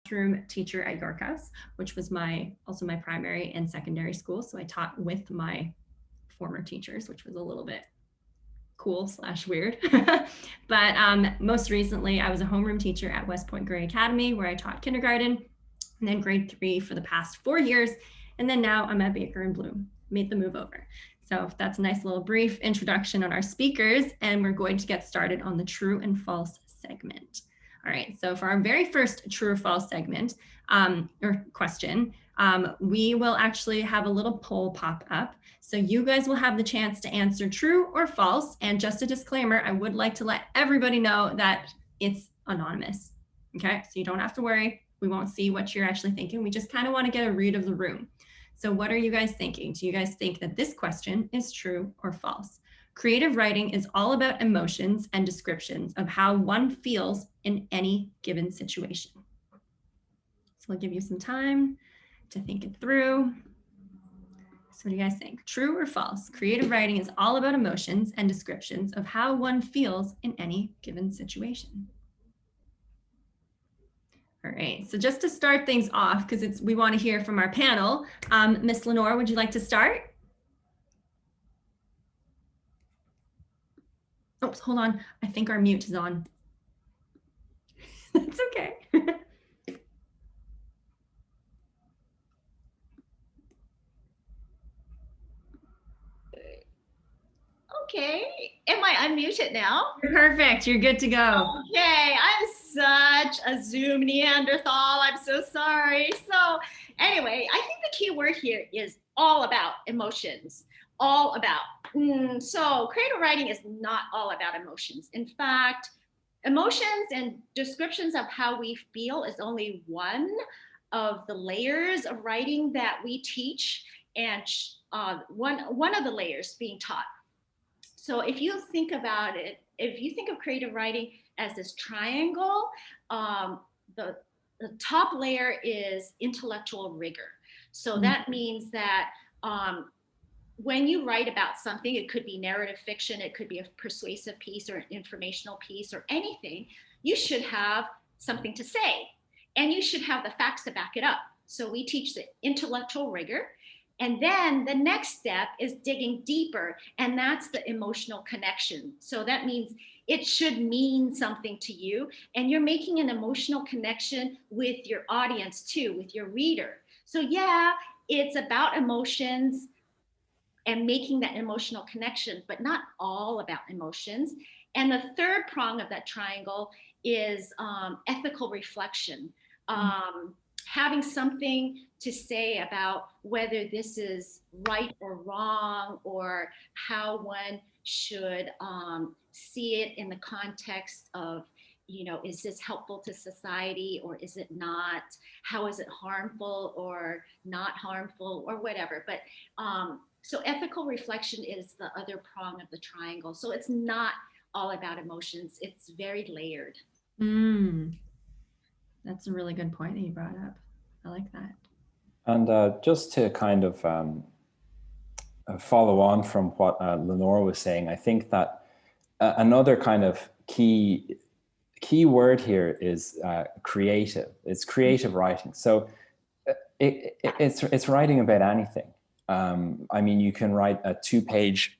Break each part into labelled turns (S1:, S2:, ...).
S1: classroom teacher at York House, which was also my primary and secondary school. So I taught with my former teachers, which was a little bit cool / weird. But most recently, I was a homeroom teacher at West Point Gray Academy, where I taught kindergarten and then grade 3 for the past 4 years. And then now I'm at Baker and Bloom, made the move over. So that's a nice little brief introduction on our speakers, and we're going to get started on the true and false segment. All right, so for our very first true or false segment or question, we will actually have a little poll pop up. So you guys will have the chance to answer true or false. And just a disclaimer, I would like to let everybody know that it's anonymous. Okay, so you don't have to worry. We won't see what you're actually thinking. We just kind of want to get a read of the room. So what are you guys thinking? Do you guys think that this question is true or false? Creative writing is all about emotions and descriptions of how one feels in any given situation. So I'll give you some time to think it through. So what do you guys think? True or false? Creative writing is all about emotions and descriptions of how one feels in any given situation. All right, so just to start things off, because we want to hear from our panel, Miss Lenore, would you like to start? Oops, hold on. I think our mute is on. That's okay.
S2: Okay, am I unmuted now?
S1: You're perfect. You're good to go.
S2: Okay, I'm such a Zoom Neanderthal. I'm so sorry. So anyway, I think the key word here is all about emotions. All about. So creative writing is not all about emotions. In fact, emotions and descriptions of how we feel is only one of the layers of writing that we teach, and one of the layers being taught. So if you think about it, if you think of creative writing as this triangle, the top layer is intellectual rigor. So that means that when you write about something, it could be narrative fiction, it could be a persuasive piece or an informational piece or anything, you should have something to say, and you should have the facts to back it up. So we teach the intellectual rigor. And then the next step is digging deeper, and that's the emotional connection. So that means it should mean something to you, and you're making an emotional connection with your audience too, with your reader. So yeah, it's about emotions and making that emotional connection, but not all about emotions. And the third prong of that triangle is ethical reflection. Having something to say about whether this is right or wrong, or how one should see it in the context of, is this helpful to society or is it not? How is it harmful or not harmful or whatever? But so ethical reflection is the other prong of the triangle. So it's not all about emotions. It's very layered.
S1: That's a really good point that you brought up. I like that.
S3: And just to kind of follow on from what Lenore was saying, I think that another kind of key word here is creative. It's creative writing. So it's writing about anything. I mean, you can write a two-page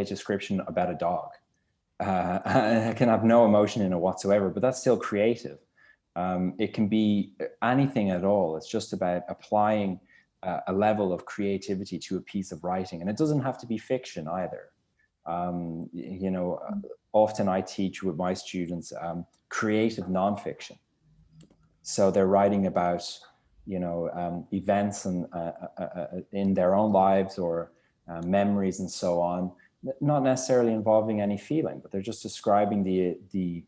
S3: description about a dog. It can have no emotion in it whatsoever, but that's still creative. It can be anything at all. It's just about applying a level of creativity to a piece of writing. And it doesn't have to be fiction either. Often I teach with my students creative nonfiction. So they're writing about, events and in their own lives or memories and so on, not necessarily involving any feeling, but they're just describing the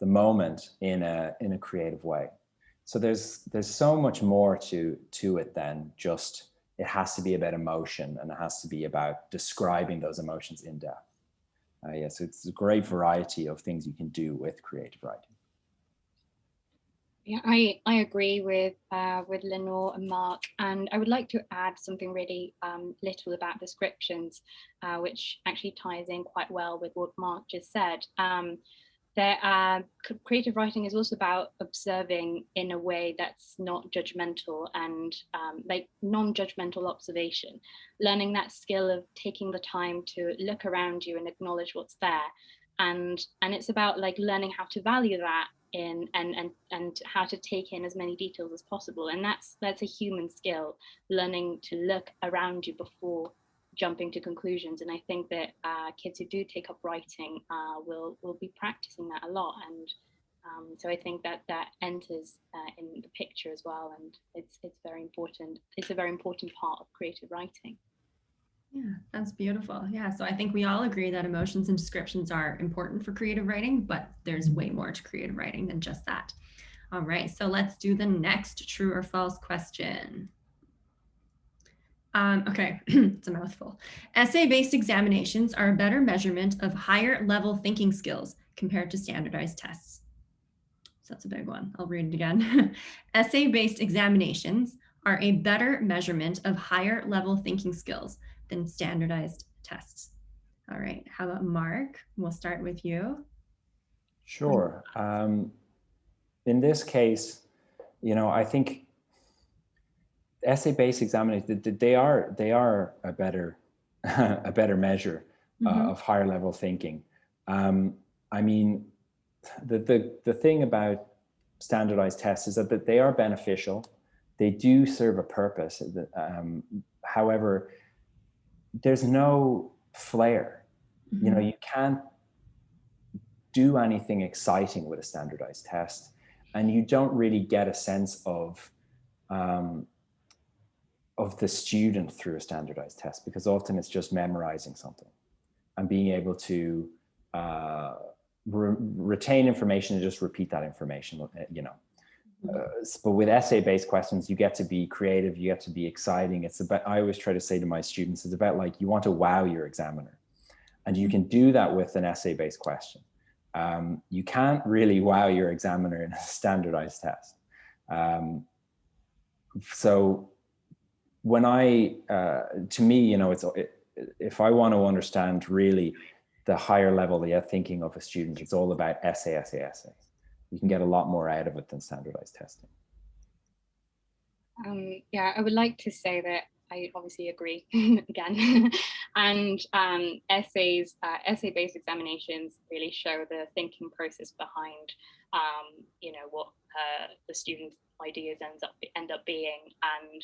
S3: moment in a creative way. So there's so much more to it than just it has to be about emotion, and it has to be about describing those emotions in depth. So it's a great variety of things you can do with creative writing.
S4: Yeah, I agree with Lenore and Mark, and I would like to add something really little about descriptions, which actually ties in quite well with what Mark just said. creative writing is also about observing in a way that's not judgmental and like non-judgmental observation, learning that skill of taking the time to look around you and acknowledge what's there. And it's about like learning how to value that in and how to take in as many details as possible. And that's a human skill, learning to look around you before jumping to conclusions. And I think that kids who do take up writing will be practicing that a lot. And so I think that enters in the picture as well. And it's very important. It's a very important part of creative writing.
S1: Yeah, that's beautiful. Yeah, so I think we all agree that emotions and descriptions are important for creative writing, but there's way more to creative writing than just that. All right, so let's do the next true or false question. Okay, it's a mouthful. Essay-based examinations are a better measurement of higher level thinking skills compared to standardized tests. So that's a big one. I'll read it again. Essay-based examinations are a better measurement of higher level thinking skills than standardized tests. All right, how about Mark? We'll start with you.
S3: Sure. In this case, you know, I think essay-based examinations, they are a better a better measure of higher level thinking. I mean, the thing about standardized tests is that they are beneficial. They do serve a purpose. However, there's no flair. You know, you can't do anything exciting with a standardized test, and you don't really get a sense of the student through a standardized test, because often it's just memorizing something and being able to retain information and just repeat that information, you know. But with essay-based questions, you get to be creative, you get to be exciting. It's about, I always try to say to my students, it's about like, you want to wow your examiner. And you can do that with an essay-based question. You can't really wow your examiner in a standardized test. So when to me, you know, if I want to understand really the higher level thinking of a student, it's all about essay. You can get a lot more out of it than standardized testing.
S4: Yeah, I would like to say that I obviously agree again. And essay-based examinations really show the thinking process behind, you know, what the student's ideas end up being, and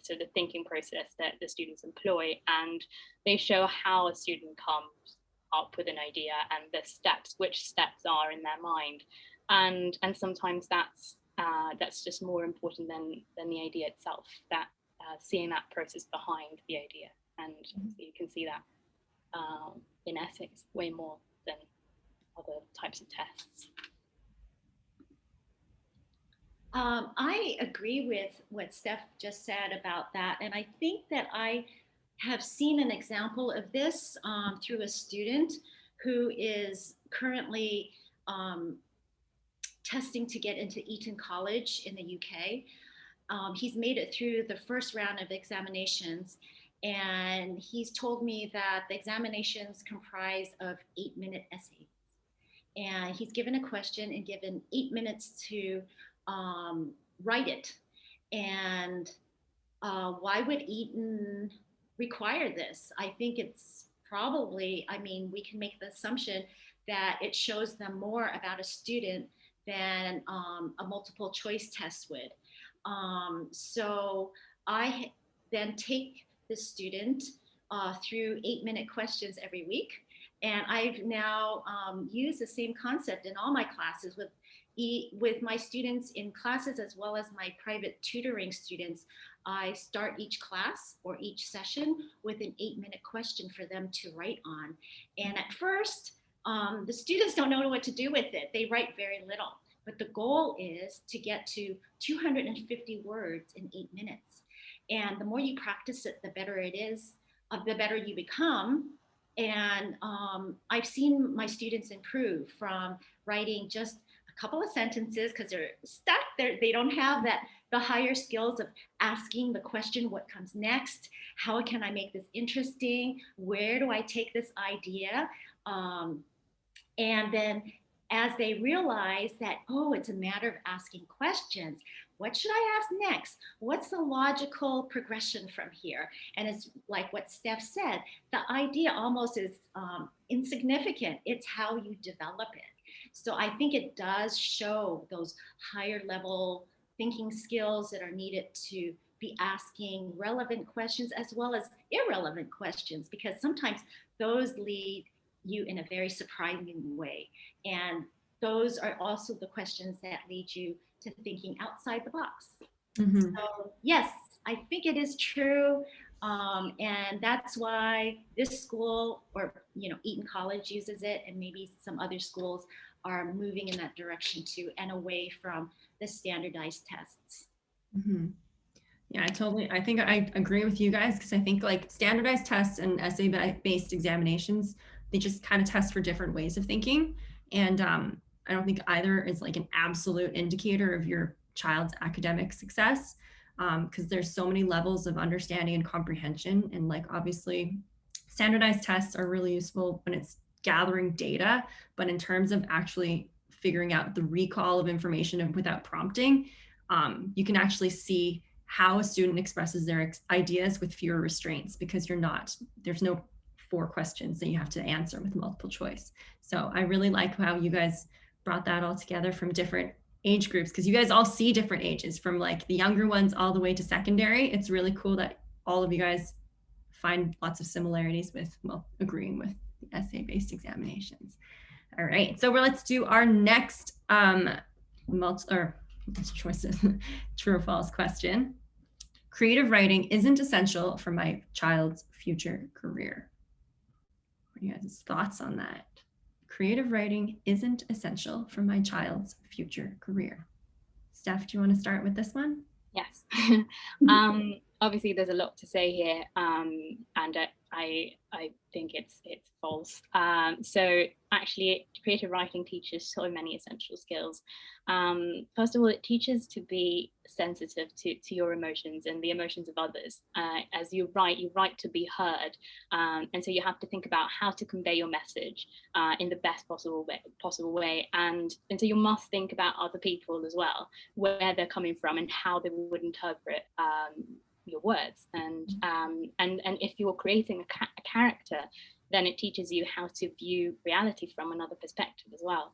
S4: so the thinking process that the students employ, and they show how a student comes up with an idea and which steps are in their mind, and sometimes that's just more important than the idea itself, that seeing that process behind the idea. And you can see that in essays way more than other types of tests.
S2: I agree with what Steph just said about that. And I think that I have seen an example of this through a student who is currently testing to get into Eton College in the UK. He's made it through the first round of examinations, and he's told me that the examinations comprise of 8-minute essays. And he's given a question and given 8 minutes to write it. And why would Eton require this? I think it's probably, I mean, we can make the assumption that it shows them more about a student than a multiple choice test would. So I then take the student through 8-minute questions every week. And I've now used the same concept in all my classes with my students in classes, as well as my private tutoring students. I start each class or each session with an 8-minute question for them to write on. And at first, the students don't know what to do with it. They write very little, but the goal is to get to 250 words in 8 minutes. And the more you practice it, the better it is, the better you become. And I've seen my students improve from writing just a couple of sentences, because they're stuck there. They don't have the higher skills of asking the question, what comes next? How can I make this interesting? Where do I take this idea? And then as they realize that, oh, it's a matter of asking questions. What should I ask next? What's the logical progression from here? And it's like what Steph said, the idea almost is insignificant. It's how you develop it. So I think it does show those higher level thinking skills that are needed to be asking relevant questions as well as irrelevant questions, because sometimes those lead you in a very surprising way. And those are also the questions that lead you to thinking outside the box.
S1: Mm-hmm.
S2: So yes, I think it is true. And that's why this school, or Eton College uses it, and maybe some other schools are moving in that direction too, and away from the standardized tests.
S1: Mm-hmm. Yeah, I think I agree with you guys, because I think like standardized tests and essay-based examinations, they just kind of test for different ways of thinking. And I don't think either is like an absolute indicator of your child's academic success, because there's so many levels of understanding and comprehension. And like obviously standardized tests are really useful when it's gathering data, but in terms of actually figuring out the recall of information without prompting, you can actually see how a student expresses their ideas with fewer restraints, because there's no 4 questions that you have to answer with multiple choice. So I really like how you guys brought that all together from different age groups, because you guys all see different ages, from like the younger ones all the way to secondary. It's really cool that all of you guys find lots of similarities with, well, agreeing with the essay-based examinations. All right, so let's do our next choices, true or false question. Creative writing isn't essential for my child's future career. What are you guys' thoughts on that? Creative writing isn't essential for my child's future career. Steph, do you want to start with this one?
S4: Yes. Obviously, there's a lot to say here, and I think it's false. So actually, creative writing teaches so many essential skills. First of all, it teaches to be sensitive to your emotions and the emotions of others. As you write to be heard, and so you have to think about how to convey your message in the best possible way. And so you must think about other people as well, where they're coming from and how they would interpret your words. And if you're creating a character, then it teaches you how to view reality from another perspective as well.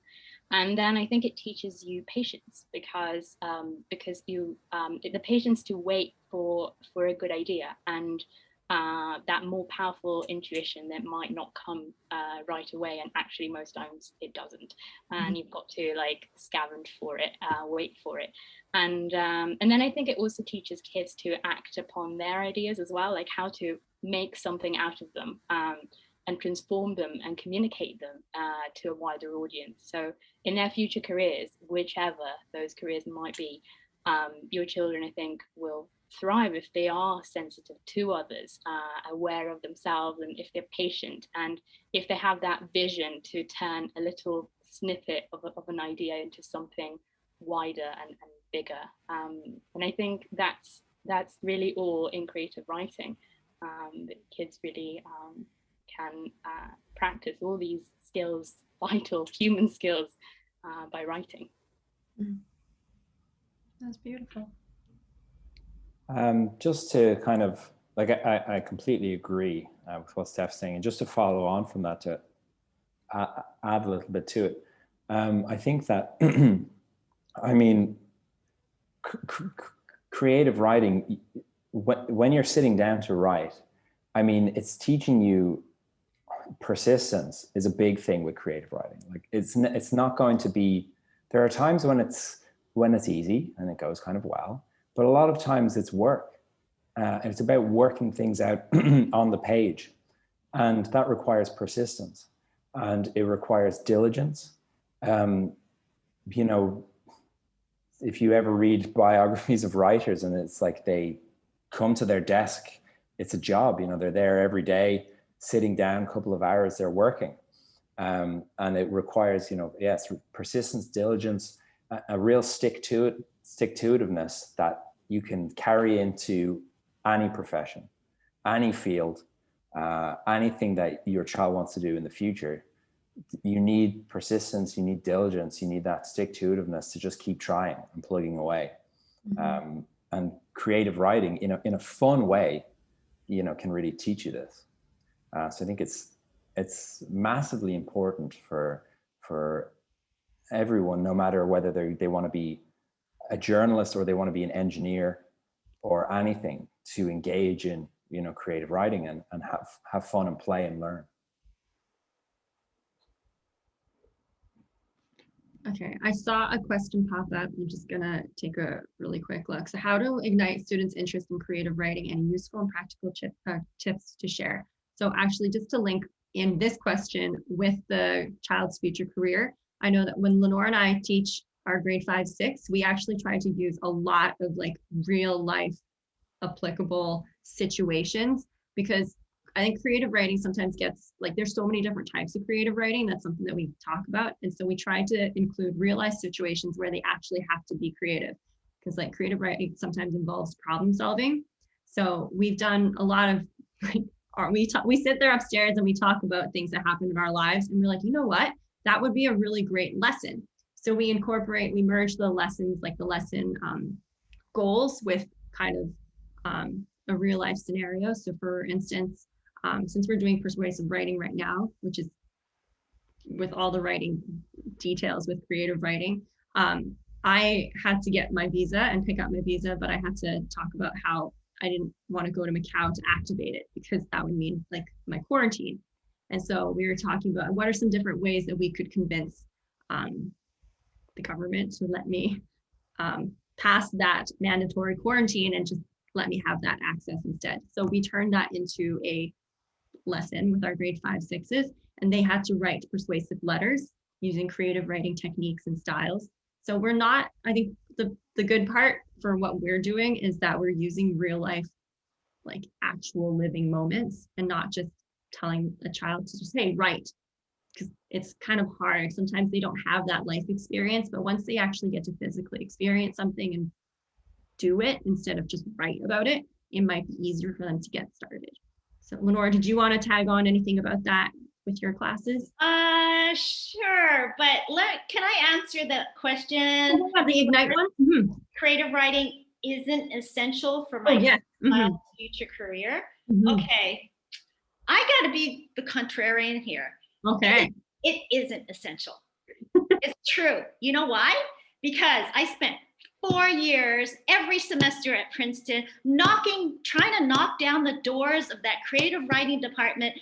S4: And then I think it teaches you patience, because you the patience to wait for a good idea, and that more powerful intuition that might not come right away, and actually most times it doesn't, and you've got to like scavenge for it, wait for it. And then I think it also teaches kids to act upon their ideas as well, like how to make something out of them, and transform them and communicate them to a wider audience. So in their future careers, whichever those careers might be, your children, I think, will thrive if they are sensitive to others, aware of themselves, and if they're patient, and if they have that vision to turn a little snippet of an idea into something wider and bigger. And I think that's really all in creative writing, that kids really can practice all these skills, vital human skills, by writing.
S1: That's beautiful.
S3: Just to kind of, like, I completely agree with what Steph's saying, and just to follow on from that, to add a little bit to it, I think that, I mean, creative writing, when you're sitting down to write, I mean, it's teaching you persistence is a big thing with creative writing. Like it's not going to be, there are times when it's easy and it goes kind of well, but a lot of times it's work. And it's about working things out on the page. And that requires persistence, and it requires diligence. You know, if you ever read biographies of writers, and it's like they come to their desk, it's a job, you know, they're there every day, sitting down a couple of hours, they're working. And it requires, you know, yes, persistence, diligence, a real stick-to-itiveness that you can carry into any profession, any field, anything that your child wants to do in the future. you need persistence, you need diligence, you need that stick-to-itiveness to just keep trying and plugging away. And creative writing in a fun way, you know, can really teach you this. So I think it's massively important for everyone, no matter whether they want to be a journalist or they want to be an engineer or anything, to engage in, you know, creative writing and have fun and play and learn.
S1: Okay, I saw a question pop up. I'm just gonna take a really quick look. So how to ignite students' interest in creative writing, and useful and practical tips to share. So actually, just to link in this question with the child's future career, I know that when Lenore and I teach our grade 5, 6, we actually try to use a lot of like real life applicable situations, because I think creative writing sometimes gets like, there's so many different types of creative writing. That's something that we talk about. And so we try to include real life situations where they actually have to be creative, because like creative writing sometimes involves problem solving. So we've done a lot of like, we sit there upstairs and we talk about things that happen in our lives, and we're like, you know what, that would be a really great lesson. So we merge the lessons, like the lesson goals with kind of a real life scenario. So for instance, since we're doing persuasive writing right now, which is with all the writing details with creative writing, I had to get my visa and pick up my visa, but I had to talk about how I didn't want to go to Macau to activate it, because that would mean like my quarantine. And so we were talking about what are some different ways that we could convince the government to let me pass that mandatory quarantine and just let me have that access instead. So we turned that into a lesson with our grade 5, 6s, and they had to write persuasive letters using creative writing techniques and styles. So we're not, I think the good part for what we're doing is that we're using real life, like actual living moments, and not just telling a child to just, hey, write, because it's kind of hard. Sometimes they don't have that life experience, but once they actually get to physically experience something and do it instead of just write about it, it might be easier for them to get started. So Lenore, did you want to tag on anything about that with your classes?
S2: Sure, but can I answer the question?
S1: Oh, the Ignite one? Mm-hmm.
S2: Creative writing isn't essential for my child's future career.
S1: Mm-hmm.
S2: Okay, I got to be the contrarian here.
S1: Okay.
S2: It isn't essential. It's true. You know why? Because I spent 4 years every semester at Princeton trying to knock down the doors of that creative writing department,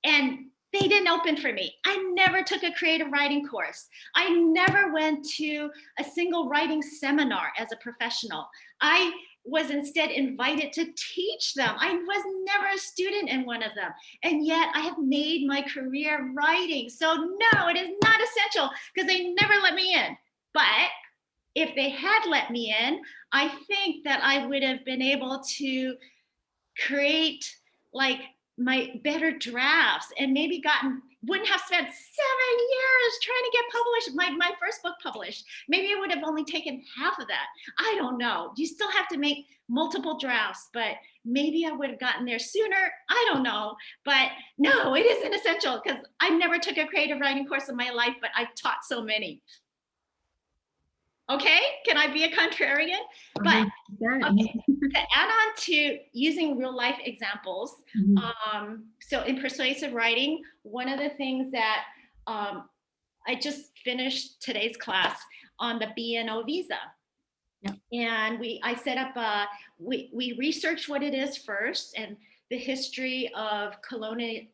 S2: and they didn't open for me. I never took a creative writing course. I never went to a single writing seminar as a professional. I was instead invited to teach them. I was never a student in one of them. And yet I have made my career writing. So no, it is not essential, because they never let me in. But if they had let me in, I think that I would have been able to create like my better drafts, and maybe wouldn't have spent 7 years trying to get published, my first book published. Maybe it would have only taken half of that. I don't know. You still have to make multiple drafts, but maybe I would have gotten there sooner. I don't know. But no, it isn't essential, because I never took a creative writing course in my life, but I've taught so many. Okay, can I be a contrarian? But okay, to add on to using real life examples, so in persuasive writing, one of the things that I just finished today's class on the BNO visa. And I set up, we researched what it is first, and the history of colonialism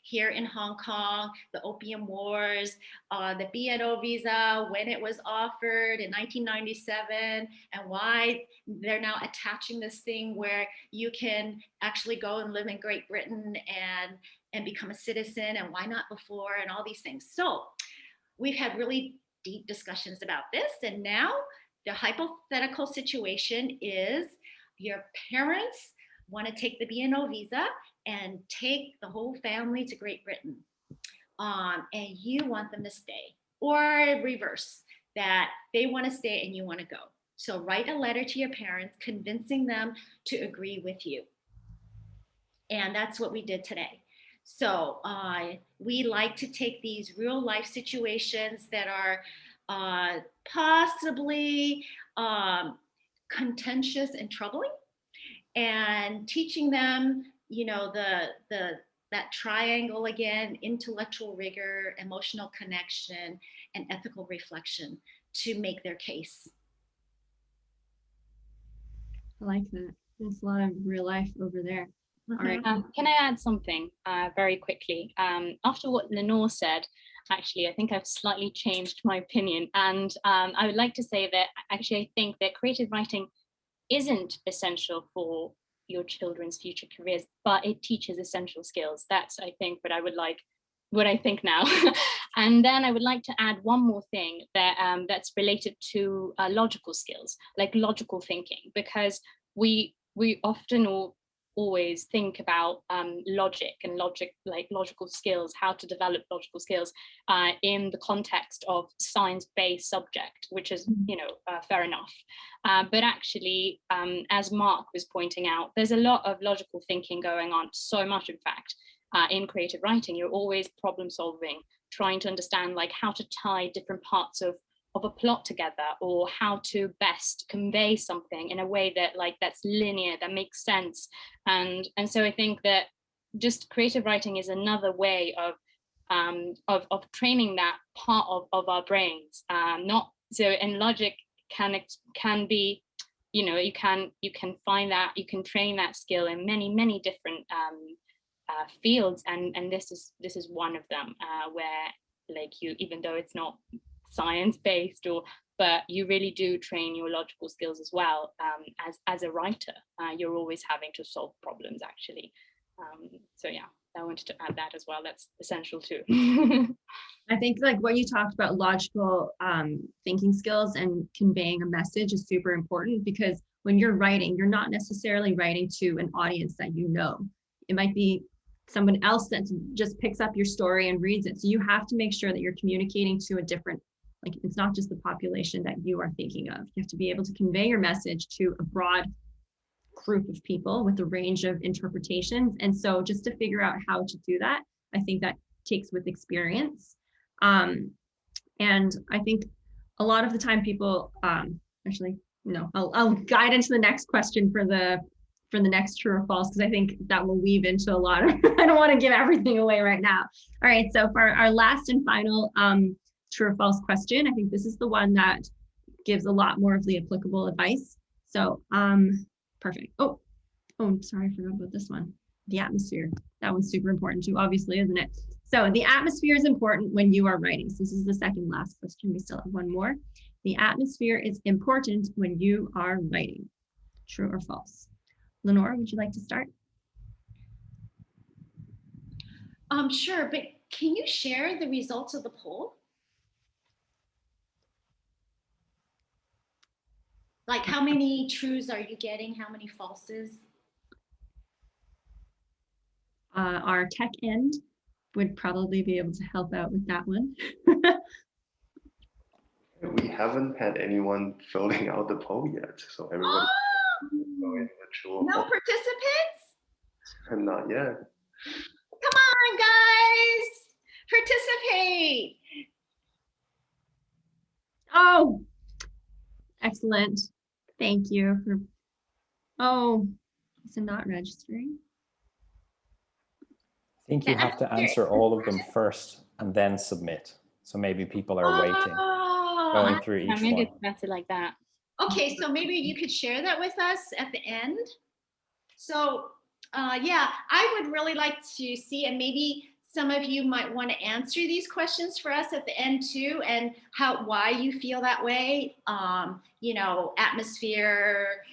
S2: here in Hong Kong, the Opium Wars, the BNO visa, when it was offered in 1997, and why they're now attaching this thing where you can actually go and live in Great Britain and become a citizen, and why not before, and all these things. So we've had really deep discussions about this, and now the hypothetical situation is your parents want to take the BNO visa and take the whole family to Great Britain, and you want them to stay, or reverse, that they want to stay and you want to go. So write a letter to your parents convincing them to agree with you. And that's what we did today. So we like to take these real life situations that are possibly contentious and troubling, and teaching them, you know, that triangle again: intellectual rigor, emotional connection, and ethical reflection to make their case.
S1: I like that. There's a lot of real life over there. All right.
S4: Can I add something very quickly? After what Lenore said, actually, I think I've slightly changed my opinion. And I would like to say that actually, I think that creative writing isn't essential for your children's future careers, but it teaches essential skills. That's, I think, what I think now. And then I would like to add one more thing that that's related to logical skills, like logical thinking, because we often always think about logic, like logical skills, how to develop logical skills in the context of science-based subject, which is, you know, fair enough. But actually, as Mark was pointing out, there's a lot of logical thinking going on, so much, in fact, in creative writing. You're always problem solving, trying to understand like how to tie different parts of a plot together, or how to best convey something in a way that that's linear, that makes sense. And so I think that just creative writing is another way of training that part of our brains. Not so, and logic can be, you know, you can find that, you can train that skill in many different fields, and this is one of them, where like you, even though it's not science-based, but you really do train your logical skills as well. As a writer, you're always having to solve problems, actually. So yeah, I wanted to add that as well. That's essential too.
S1: I think like what you talked about, logical thinking skills and conveying a message, is super important, because when you're writing, you're not necessarily writing to an audience that you know. It might be someone else that just picks up your story and reads it. So you have to make sure that you're communicating to a different, like, it's not just the population that you are thinking of. You have to be able to convey your message to a broad group of people with a range of interpretations. And so just to figure out how to do that, I think that takes with experience. And I think a lot of the time people, actually, no, I'll guide into the next question for the next true or false, because I think that will weave into a lot of, I don't want to give everything away right now. All right, so for our last and final true or false question, I think this is the one that gives a lot more of the applicable advice. So perfect. Oh, sorry, I forgot about this one. The atmosphere. That one's super important too, obviously, isn't it? So the atmosphere is important when you are writing. So this is the second last question. We still have one more. The atmosphere is important when you are writing. True or false? Lenore, would you like to start?
S2: Sure, but can you share the results of the poll? Like, how many trues are you getting? How many falses?
S1: Our tech end would probably be able to help out with that one.
S5: We haven't had anyone filling out the poll yet, so everybody.
S2: No participants?
S5: Not yet.
S2: Come on, guys, participate.
S1: Oh, excellent. Thank you for, oh, is it not registering?
S3: I think you have to answer all of them first and then submit. So maybe people are waiting, going through each
S4: maybe
S3: one.
S4: it's better like that.
S2: Okay, so maybe you could share that with us at the end. So yeah, I would really like to see, and maybe some of you might want to answer these questions for us at the end too, and why you feel that way. You know, atmosphere,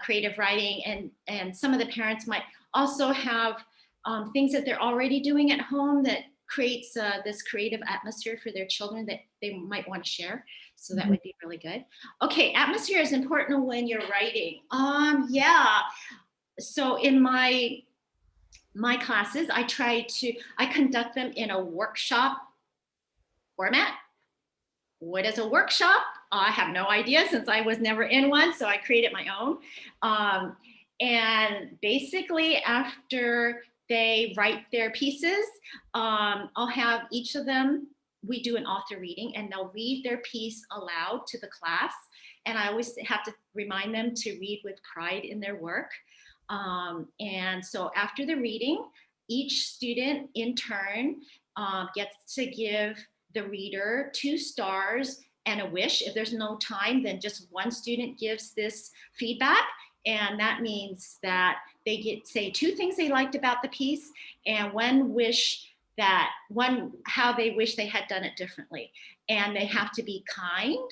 S2: creative writing, and some of the parents might also have things that they're already doing at home that creates this creative atmosphere for their children that they might want to share. So that would be really good. Okay, atmosphere is important when you're writing. Yeah. So in my classes, I conduct them in a workshop format. What is a workshop? I have no idea, since I was never in one, so I created my own. And basically, after they write their pieces. I'll have each of them, we do an author reading, and they'll read their piece aloud to the class. And I always have to remind them to read with pride in their work. And so after the reading, each student in turn gets to give the reader 2 stars and a wish. If there's no time, then just one student gives this feedback. And that means that they get say 2 things they liked about the piece and how they wish they had done it differently. And they have to be kind,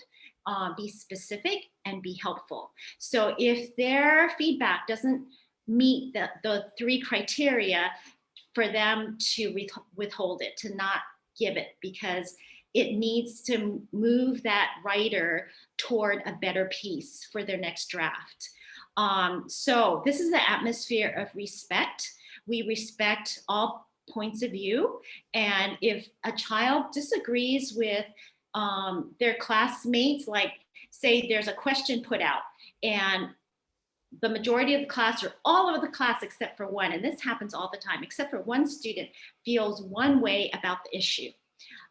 S2: be specific, and be helpful. So if their feedback doesn't meet the 3 criteria, for them to withhold it, to not give it, because it needs to move that writer toward a better piece for their next draft. So this is the atmosphere of respect. We respect all points of view. And if a child disagrees with their classmates, like say there's a question put out and the majority of the class or all of the class except for one, and this happens all the time, except for one student feels one way about the issue,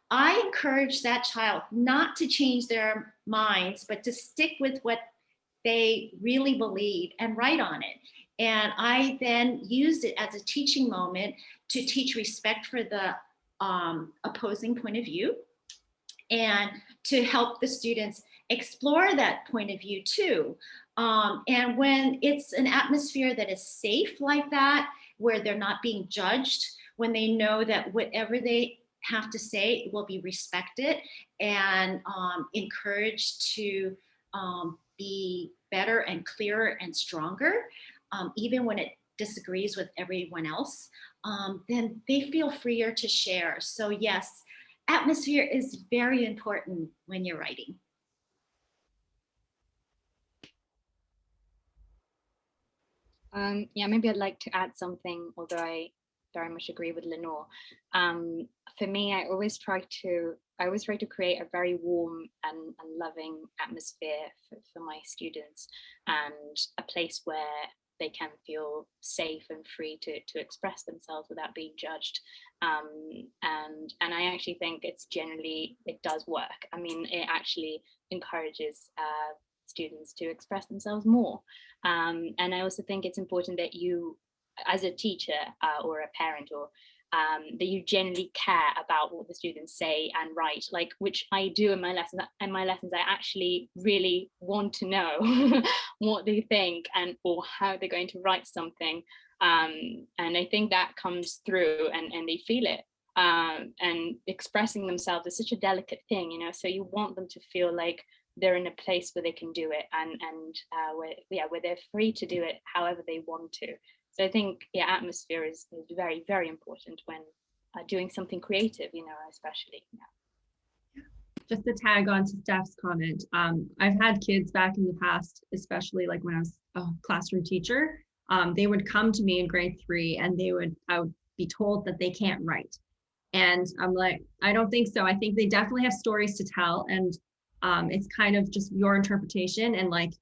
S2: I encourage that child not to change their minds, but to stick with what they really believe and write on it. And I then used it as a teaching moment to teach respect for the opposing point of view and to help the students explore that point of view too. And when it's an atmosphere that is safe like that, where they're not being judged, when they know that whatever they have to say will be respected and encouraged to be better and clearer and stronger, even when it disagrees with everyone else, then they feel freer to share. So yes, atmosphere is very important when you're writing.
S4: Yeah, maybe I'd like to add something, although I very much agree with Lenore. For me, I always try to create a very warm and loving atmosphere for my students, and a place where they can feel safe and free to express themselves without being judged. And I actually think it does work. I mean, it actually encourages students to express themselves more. And I also think it's important that you, as a teacher or a parent, or that you genuinely care about what the students say and write, like, which I do in my lessons. In my lessons, I actually really want to know what they think or how they're going to write something. And I think that comes through, and they feel it. And expressing themselves is such a delicate thing, you know. So you want them to feel like they're in a place where they can do it, and where they're free to do it however they want to. So I think, yeah, atmosphere is very, very important when doing something creative, you know, especially. Yeah.
S1: Just to tag on to Steph's comment, I've had kids back in the past, especially like when I was a classroom teacher, they would come to me in grade 3 and I would be told that they can't write. And I'm like, I don't think so. I think they definitely have stories to tell. And it's kind of just your interpretation and like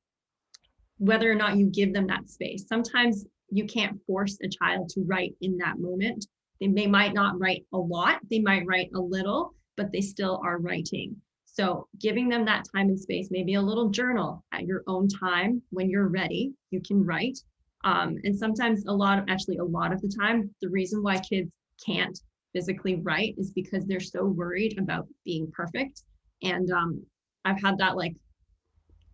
S1: whether or not you give them that space. Sometimes you can't force a child to write in that moment. They might not write a lot, they might write a little, but they still are writing. So giving them that time and space, maybe a little journal at your own time when you're ready, you can write. And sometimes a lot of the time, the reason why kids can't physically write is because they're so worried about being perfect. And I've had that like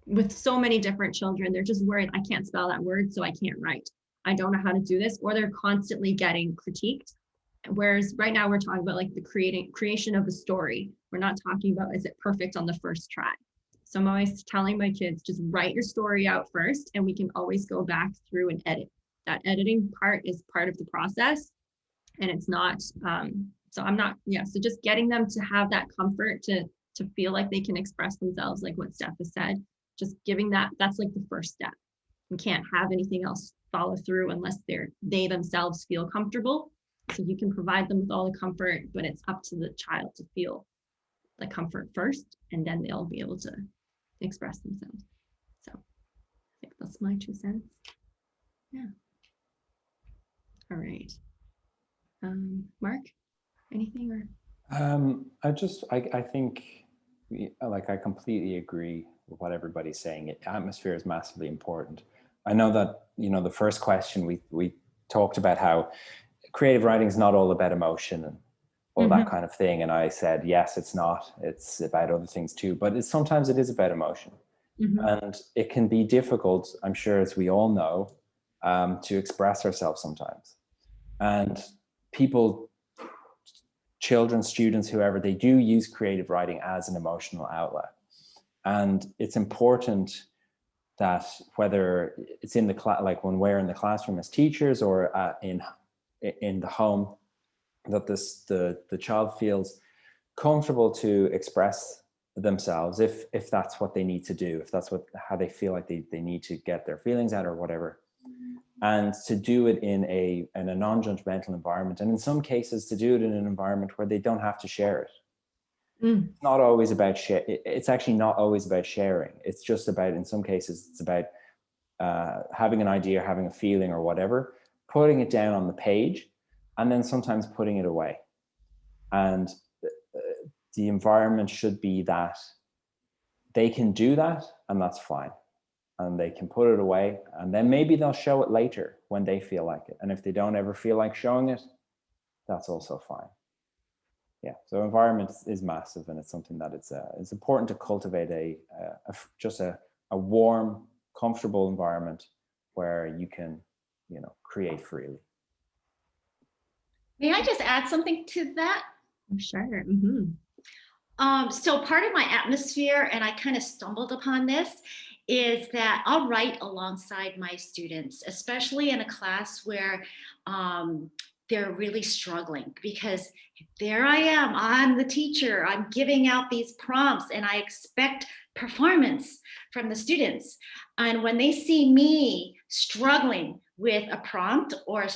S1: with so many different children, they're just worried, I can't spell that word, so I can't write. I don't know how to do this, or they're constantly getting critiqued. Whereas right now we're talking about like the creation of a story. We're not talking about, is it perfect on the first try? So I'm always telling my kids, just write your story out first, and we can always go back through and edit. That editing part is part of the process, and it's not, so just getting them to have that comfort to feel like they can express themselves, like what Steph has said, just giving that's like the first step. We can't have anything else follow through unless they themselves feel comfortable. So you can provide them with all the comfort, but it's up to the child to feel the comfort first, and then they'll be able to express themselves. So I think that's my 2 cents. Yeah. All right. Mark, anything or?
S3: I think, like, I completely agree with what everybody's saying. Atmosphere is massively important. I know that, the first question we talked about how creative writing is not all about emotion and all that kind of thing. And I said, yes, it's not. It's about other things too, but sometimes it is about emotion. And it can be difficult, I'm sure, as we all know, to express ourselves sometimes. And people, children, students, whoever, they do use creative writing as an emotional outlet. And it's important that whether it's in the class, like when we're in the classroom as teachers or in the home, that the child feels comfortable to express themselves if that's what they need to do, if that's how they feel like they need to get their feelings out or whatever. And to do it in a non-judgmental environment, and in some cases to do it in an environment where they don't have to share it. It's not always about it's actually not always about sharing. It's just about, in some cases, it's about having an idea, having a feeling or whatever, putting it down on the page, and then sometimes putting it away. And the environment should be that they can do that, and that's fine. And they can put it away, and then maybe they'll show it later when they feel like it. And if they don't ever feel like showing it, that's also fine. Yeah, so environment is massive, and it's something that it's important to cultivate just a warm, comfortable environment where you can, create freely.
S2: May I just add something to that?
S1: Sure.
S2: So part of my atmosphere, and I kind of stumbled upon this, is that I'll write alongside my students, especially in a class where they're really struggling, because there I am, I'm the teacher, I'm giving out these prompts, and I expect performance from the students. And when they see me struggling with a prompt, or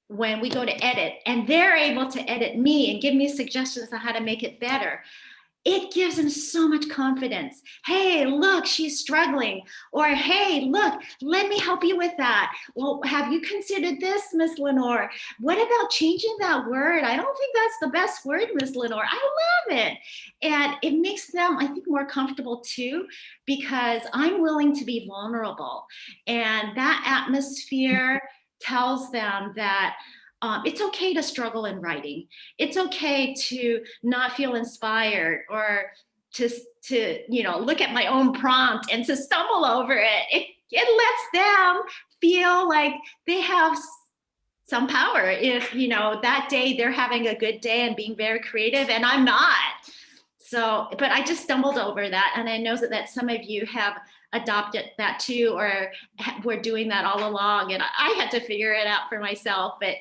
S2: when we go to edit and they're able to edit me and give me suggestions on how to make it better, it gives them so much confidence. Hey, look, she's struggling. Or, hey, look, let me help you with that. Well, have you considered this, Miss Lenore? What about changing that word? I don't think that's the best word, Miss Lenore. I love it. And it makes them, I think, more comfortable too, because I'm willing to be vulnerable. And that atmosphere tells them that it's okay to struggle in writing. It's okay to not feel inspired, or to look at my own prompt and to stumble over it. It lets them feel like they have some power if, that day they're having a good day and being very creative and I'm not. So, but I just stumbled over that. And I know that some of you have adopted that too, or were doing that all along. And I had to figure it out for myself, but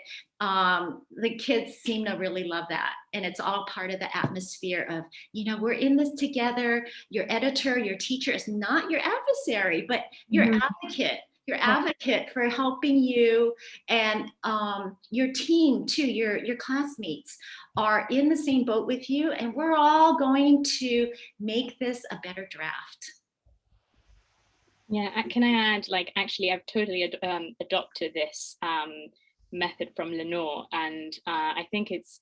S2: the kids seem to really love that. And it's all part of the atmosphere of, we're in this together. Your editor, your teacher is not your adversary, but your advocate. Your advocate for helping you, and your team too, your classmates are in the same boat with you, and we're all going to make this a better draft.
S4: Yeah, can I add, actually, I've totally adopted this method from Lenore, and I think it's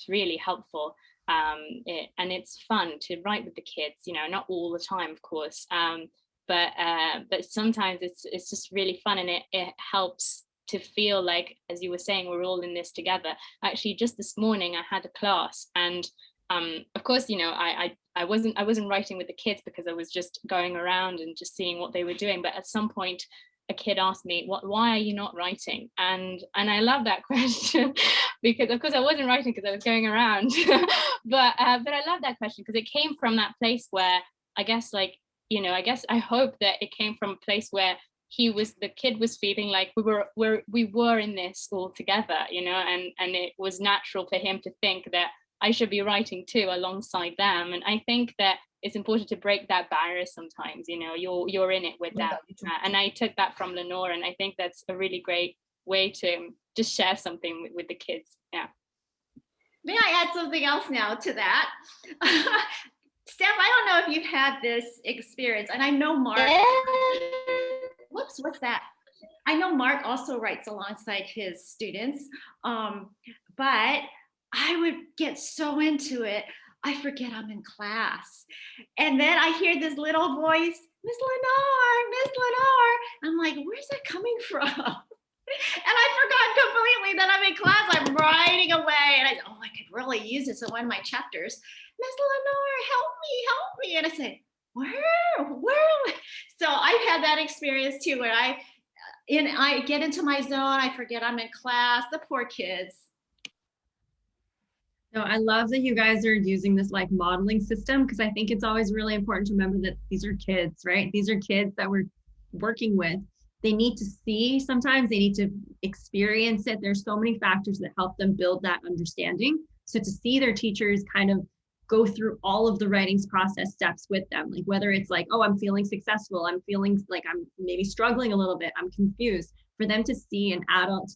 S4: really helpful, and it's fun to write with the kids. Not all the time, of course, but sometimes it's just really fun, and it helps to feel like, as you were saying, we're all in this together. Actually, just this morning I had a class, and of course, I wasn't writing with the kids because I was just going around and just seeing what they were doing. But at some point, a kid asked me, why are you not writing? And I love that question because, of course, I wasn't writing because I was going around. but I love that question because it came from that place where I guess I hope that it came from a place where the kid was feeling like we were in this all together, and it was natural for him to think that I should be writing too alongside them. And I think that it's important to break that barrier sometimes, you're in it with them. And I took that from Lenore, and I think that's a really great way to just share something with the kids. Yeah.
S2: May I add something else now to that? Steph, I don't know if you've had this experience, and I know Mark. Whoops, what's that? I know Mark also writes alongside his students, but I would get so into it, I forget I'm in class. And then I hear this little voice, Miss Lenore, Miss Lenore. I'm like, where's that coming from? And I forgot completely that I'm in class. I'm writing away, and I said, oh, I could really use this in one of my chapters. Miss Lenore, help me. And I said, where? So I've had that experience too, where I get into my zone, I forget I'm in class, the poor kids.
S1: No, I love that you guys are using this like modeling system, because I think it's always really important to remember that these are kids, right? These are kids that we're working with. They need to see, sometimes they need to experience it. There's so many factors that help them build that understanding. So to see their teachers kind of go through all of the writings process steps with them, like whether it's like, oh, I'm feeling successful, I'm feeling like I'm maybe struggling a little bit, I'm confused, for them to see an adult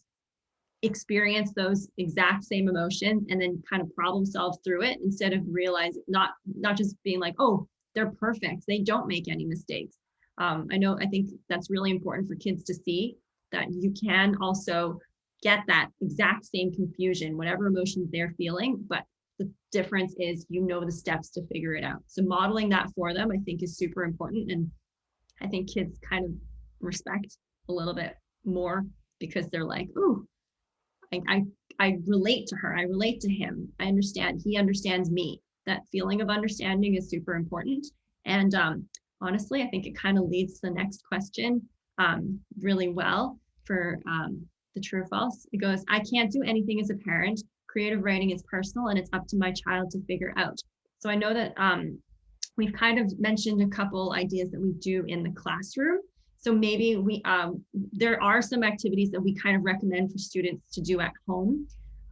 S1: experience those exact same emotions and then kind of problem solve through it, instead of realizing, not just being like, oh, they're perfect, they don't make any mistakes. I think that's really important for kids to see, that you can also get that exact same confusion, whatever emotions they're feeling, but the difference is the steps to figure it out. So modeling that for them, I think, is super important. And I think kids kind of respect a little bit more, because they're like, ooh, I relate to her, I relate to him, I understand, he understands me. That feeling of understanding is super important. And honestly, I think it kind of leads to the next question really well for the true or false. It goes, I can't do anything as a parent. Creative writing is personal and it's up to my child to figure out. So I know that we've kind of mentioned a couple ideas that we do in the classroom. So maybe there are some activities that we kind of recommend for students to do at home.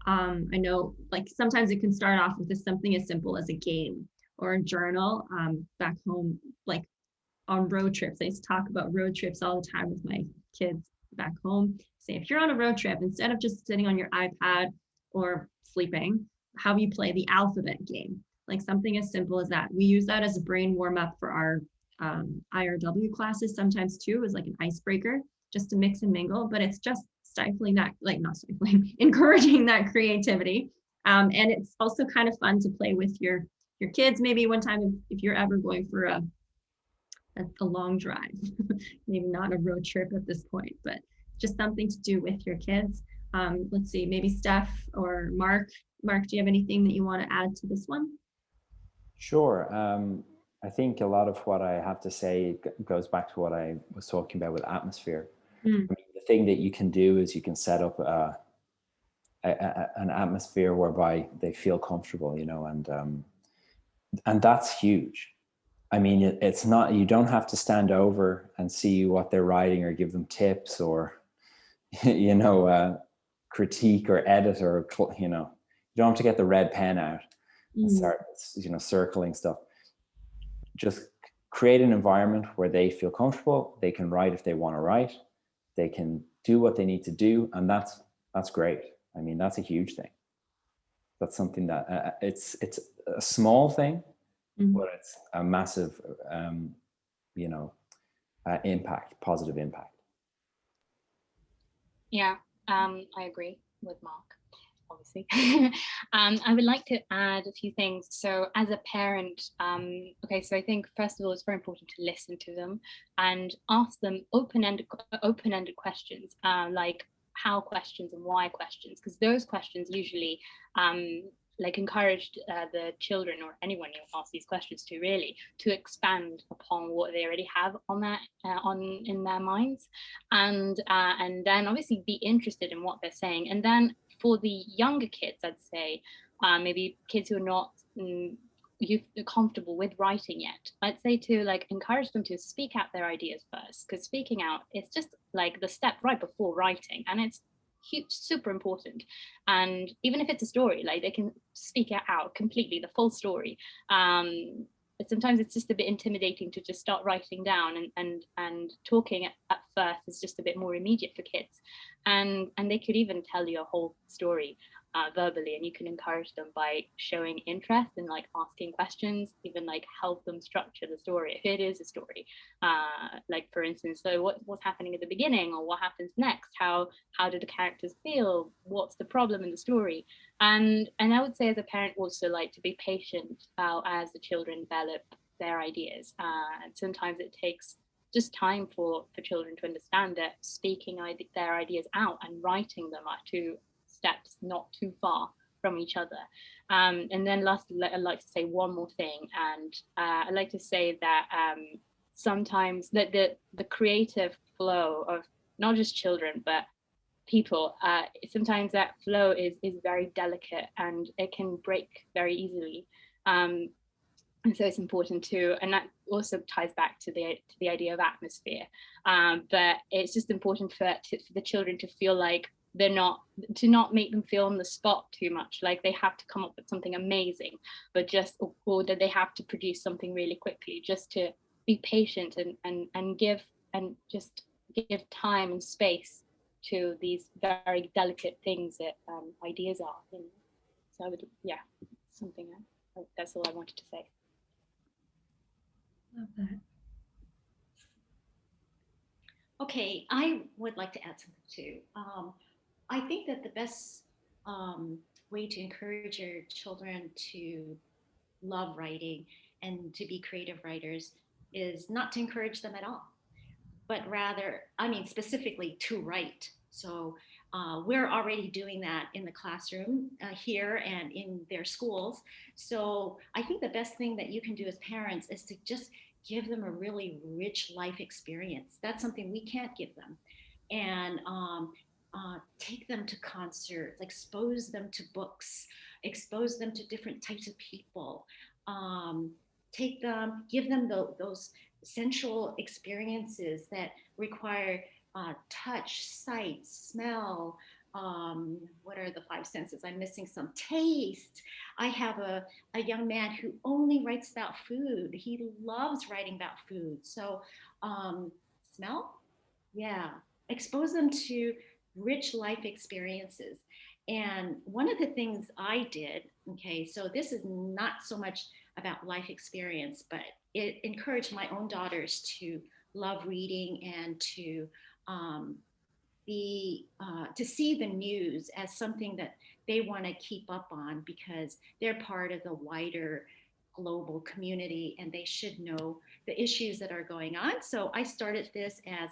S1: I know, like, sometimes it can start off with something as simple as a game or a journal. Back home, like on road trips, I used to talk about road trips all the time with my kids back home. Say, if you're on a road trip, instead of just sitting on your iPad or sleeping, how do you play the alphabet game? Like something as simple as that. We use that as a brain warm up for our IRW classes sometimes too, as like an icebreaker, just to mix and mingle. But it's just stifling that, like, not stifling, encouraging that creativity. And it's also kind of fun to play with your kids. Maybe one time, if you're ever going for a long drive, maybe not a road trip at this point, but just something to do with your kids. Let's see, maybe Steph or Mark. Mark, do you have anything that you want to add to this one?
S3: Sure. I think a lot of what I have to say goes back to what I was talking about with atmosphere. I mean, the thing that you can do is you can set up an atmosphere whereby they feel comfortable, and that's huge. I mean, it's not, you don't have to stand over and see what they're writing or give them tips or, critique or edit, or, you don't have to get the red pen out and start, circling stuff. Just create an environment where they feel comfortable. They can write if they want to write. They can do what they need to do. And that's great. I mean, that's a huge thing. That's something that it's a small thing, but it's a massive, impact, positive impact.
S4: Yeah, I agree with Mark, obviously. I would like to add a few things. So as a parent, okay, so I think first of all, it's very important to listen to them and ask them open-ended questions, like how questions and why questions, because those questions usually encouraged the children or anyone you ask these questions to, really, to expand upon what they already have on that in their minds, and then obviously be interested in what they're saying. And then for the younger kids, I'd say maybe kids who are not comfortable with writing yet, I'd say to encourage them to speak out their ideas first, because speaking out is just like the step right before writing, and it's super important. And even if it's a story, like, they can speak it out completely, the full story. But sometimes it's just a bit intimidating to just start writing down, and talking at first is just a bit more immediate for kids, and they could even tell you a whole story. verbally, and you can encourage them by showing interest and like asking questions, even like help them structure the story if it is a story. Like for instance, so what's happening at the beginning, or what happens next? How do the characters feel? What's the problem in the story? And I would say as a parent also like to be patient as the children develop their ideas. And sometimes it takes just time for children to understand that speaking their ideas out and writing them are two steps not too far from each other. And then lastly, I'd like to say one more thing, and I'd like to say that sometimes the creative flow of not just children but people, sometimes that flow is very delicate and it can break very easily. And so it's important too, and that also ties back to the idea of atmosphere. But it's just important for the children to feel like to not make them feel on the spot too much, like they have to come up with something amazing, but just, or that they have to produce something really quickly, just to be patient and give time and space to these very delicate things that ideas are. You know? So I would, that's all I wanted to say.
S1: Love that.
S2: Okay, I would like to add something too. I think that the best way to encourage your children to love writing and to be creative writers is not to encourage them at all, but rather, specifically to write. So we're already doing that in the classroom here and in their schools. So I think the best thing that you can do as parents is to just give them a really rich life experience. That's something we can't give them. And take them to concerts, expose them to books, expose them to different types of people, give them those sensual experiences that require touch, sight, smell. What are the five senses? I'm missing some. Taste. I have a young man who only writes about food. He loves writing about food. So smell, yeah. Expose them to rich life experiences. And one of the things I did, okay, so this is not so much about life experience, but it encouraged my own daughters to love reading and to see the news as something that they want to keep up on, because they're part of the wider global community and they should know the issues that are going on. So I started this as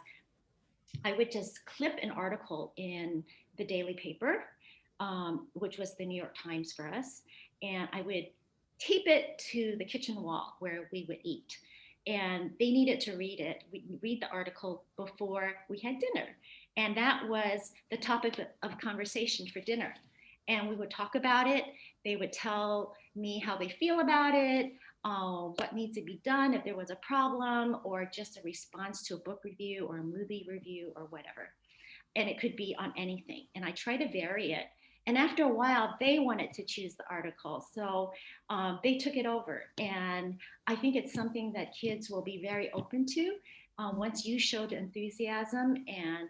S2: I would just clip an article in the daily paper, which was the New York Times for us, and I would tape it to the kitchen wall where we would eat. And they needed to read it. We read the article before we had dinner. And that was the topic of conversation for dinner. And we would talk about it. They would tell me how they feel about it, what needs to be done if there was a problem, or just a response to a book review or a movie review or whatever. And it could be on anything. And I try to vary it. And after a while, they wanted to choose the article. So they took it over. And I think it's something that kids will be very open to once you show the enthusiasm and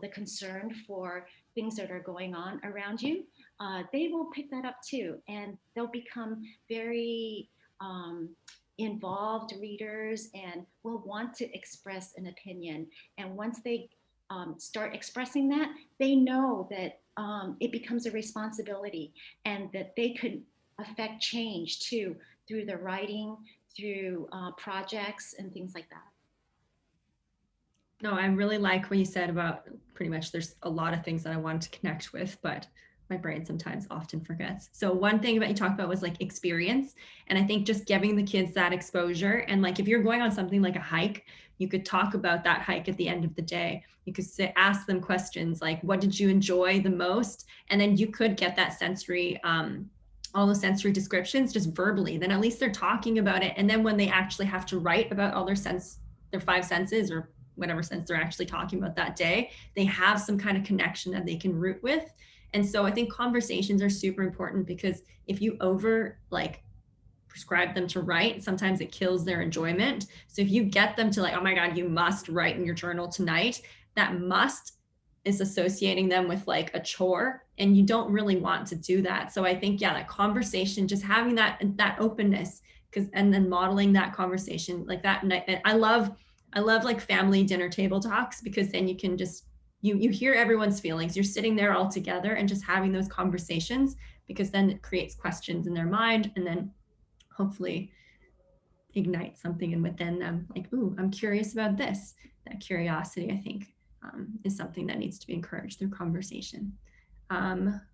S2: the concern for things that are going on around you. They will pick that up too. And they'll become very involved readers and will want to express an opinion. And once they start expressing that, they know that it becomes a responsibility and that they could affect change too through their writing, through projects and things like that.
S1: No, I really like what you said about pretty much there's a lot of things that I wanted to connect with, but my brain sometimes often forgets. So one thing that you talked about was like experience. And I think just giving the kids that exposure, and like if you're going on something like a hike, you could talk about that hike at the end of the day. You could ask them questions like, what did you enjoy the most? And then you could get that sensory, all the sensory descriptions just verbally. Then at least they're talking about it. And then when they actually have to write about all their five senses or whatever sense they're actually talking about that day, they have some kind of connection that they can root with. And so I think conversations are super important, because if you prescribe them to write, sometimes it kills their enjoyment. So if you get them to like, oh my God, you must write in your journal tonight, that must is associating them with like a chore, and you don't really want to do that. So I think, yeah, that conversation, just having that openness, because, and then modeling that conversation like that. And I love like family dinner table talks, because then you can just, you hear everyone's feelings. You're sitting there all together and just having those conversations, because then it creates questions in their mind, and then hopefully ignite something in within them, like, ooh, I'm curious about this. That curiosity, I think, is something that needs to be encouraged through conversation.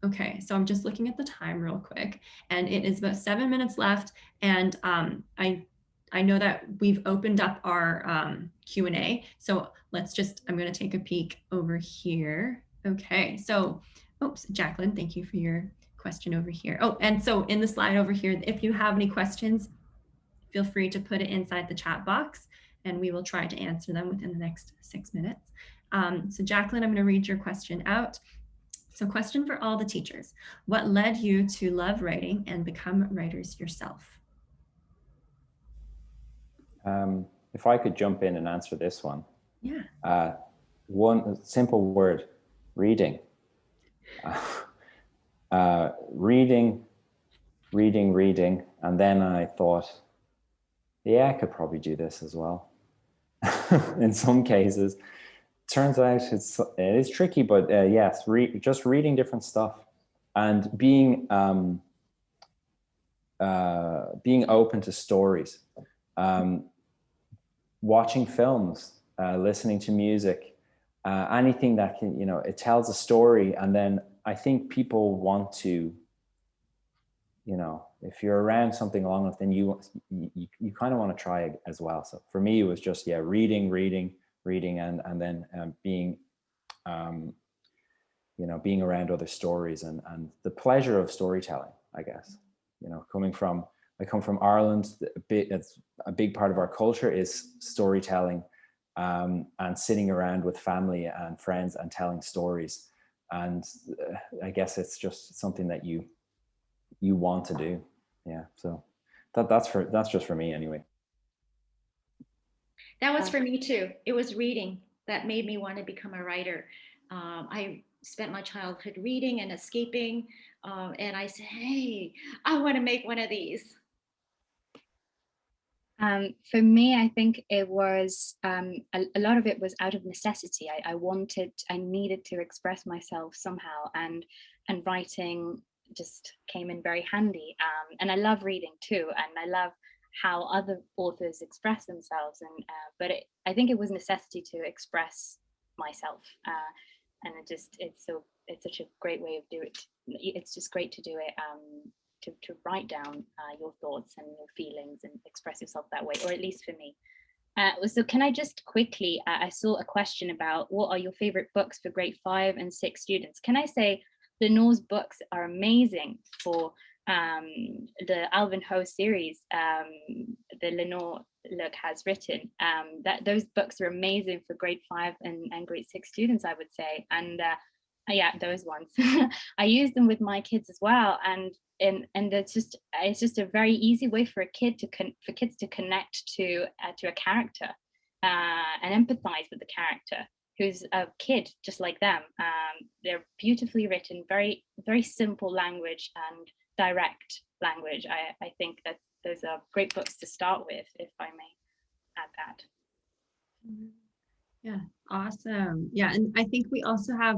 S1: Okay, so I'm just looking at the time real quick, and it is about 7 minutes left. And I know that we've opened up our Q&A, so let's just, I'm going to take a peek over here. Okay, so, oops, Jacqueline, thank you for your question over here. Oh, and so in the slide over here, if you have any questions, feel free to put it inside the chat box, and we will try to answer them within the next 6 minutes. So Jacqueline, I'm going to read your question out. So, question for all the teachers: what led you to love writing and become writers yourself?
S3: If I could jump in and answer this one.
S1: Yeah.
S3: One simple word: reading. Reading, and then I thought, yeah, I could probably do this as well. In some cases, turns out it is tricky, but yes, just reading different stuff and being open to stories, watching films, listening to music, anything that can, it tells a story. And then I think people want to, if you're around something long enough, then you kind of want to try it as well. So for me, it was just, yeah, reading, and then being around other stories and the pleasure of storytelling, I guess. I come from Ireland. It's a big part of our culture is storytelling, and sitting around with family and friends and telling stories. And I guess it's just something that you want to do. Yeah, so that's just for me anyway.
S2: That was for me too. It was reading that made me want to become a writer. I spent my childhood reading and escaping, and I said, hey, I want to make one of these.
S4: For me, I think it was a lot of it was out of necessity. I needed to express myself somehow, and writing just came in very handy. And I love reading too, and I love how other authors express themselves. And but I think it was necessity to express myself, and it's such a great way of doing it. It's just great to do it. To write down your thoughts and your feelings and express yourself that way, or at least for me. So can I just quickly, I saw a question about what are your favorite books for grade 5 and 6 students. Can I say Lenore's books are amazing for the Alvin Ho series that Lenore Look has written. That those books are amazing for grade 5 and grade 6 students, I would say. And yeah, those ones. I use them with my kids as well, and it's just a very easy way for kids to connect to a character and empathize with the character who's a kid just like them. They're beautifully written, very very simple language and direct language. I think that those are great books to start with, if I may add that.
S1: Yeah, awesome. Yeah, and I think we also have,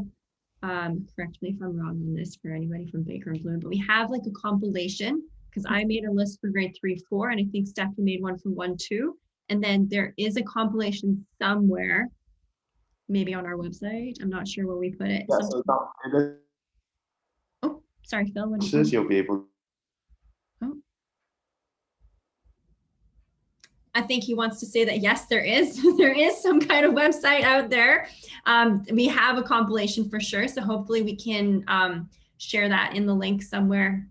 S1: correct me if I'm wrong on this for anybody from Baker and Bloom, but we have like a compilation, because I made a list for grade 3, 4, and I think Stephanie made one for 1, 2. And then there is a compilation somewhere, maybe on our website. I'm not sure where we put it.
S5: Yeah, so
S1: oh, sorry, Phil. What did you
S5: you'll be able.
S1: Oh. I think he wants to say that yes, there is some kind of website out there. We have a compilation for sure, so hopefully we can share that in the link somewhere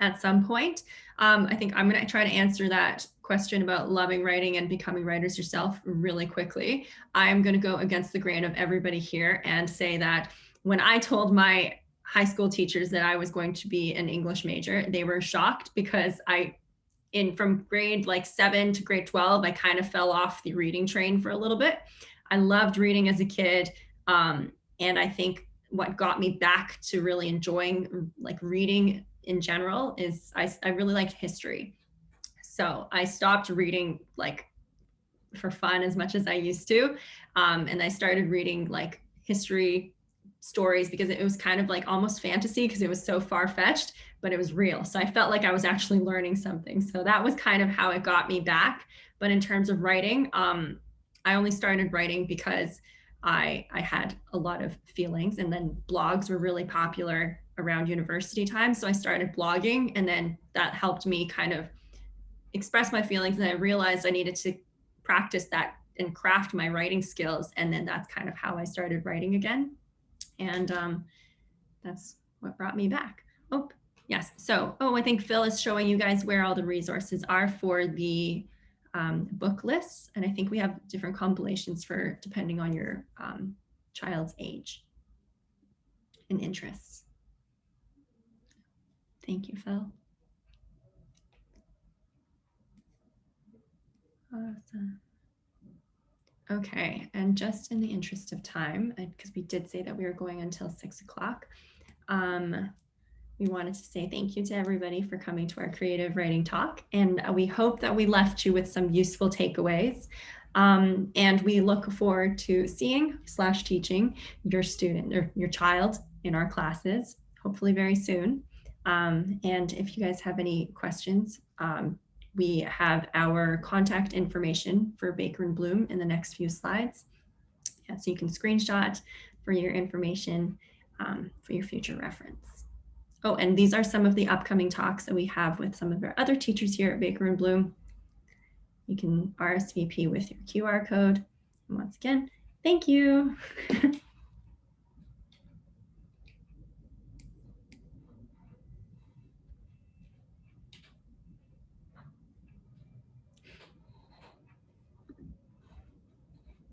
S1: at some point. I think I'm going to try to answer that question about loving writing and becoming writers yourself really quickly. I'm going to go against the grain of everybody here and say that when I told my high school teachers that I was going to be an English major, they were shocked, because from grade like 7 to grade 12, I kind of fell off the reading train for a little bit. I loved reading as a kid. And I think what got me back to really enjoying like reading in general is I really liked history. So I stopped reading like for fun as much as I used to. And I started reading like history stories because it was kind of like almost fantasy because it was so far-fetched, but it was real. So I felt like I was actually learning something. So that was kind of how it got me back. But in terms of writing, I only started writing because I had a lot of feelings, and then blogs were really popular around university time. So I started blogging, and then that helped me kind of express my feelings. And I realized I needed to practice that and craft my writing skills. And then that's kind of how I started writing again. And that's what brought me back. Oh, yes. So, I think Phil is showing you guys where all the resources are for the book lists. And I think we have different compilations for depending on your child's age and interests. Thank you, Phil. Awesome. Okay, and just in the interest of time, because we did say that we were going until 6 o'clock, we wanted to say thank you to everybody for coming to our creative writing talk. And we hope that we left you with some useful takeaways. And we look forward to seeing / teaching your student or your child in our classes, hopefully very soon. And if you guys have any questions, we have our contact information for Baker and Bloom in the next few slides. Yeah, so you can screenshot for your information for your future reference. Oh, and these are some of the upcoming talks that we have with some of our other teachers here at Baker and Bloom. You can RSVP with your QR code. And once again, thank you.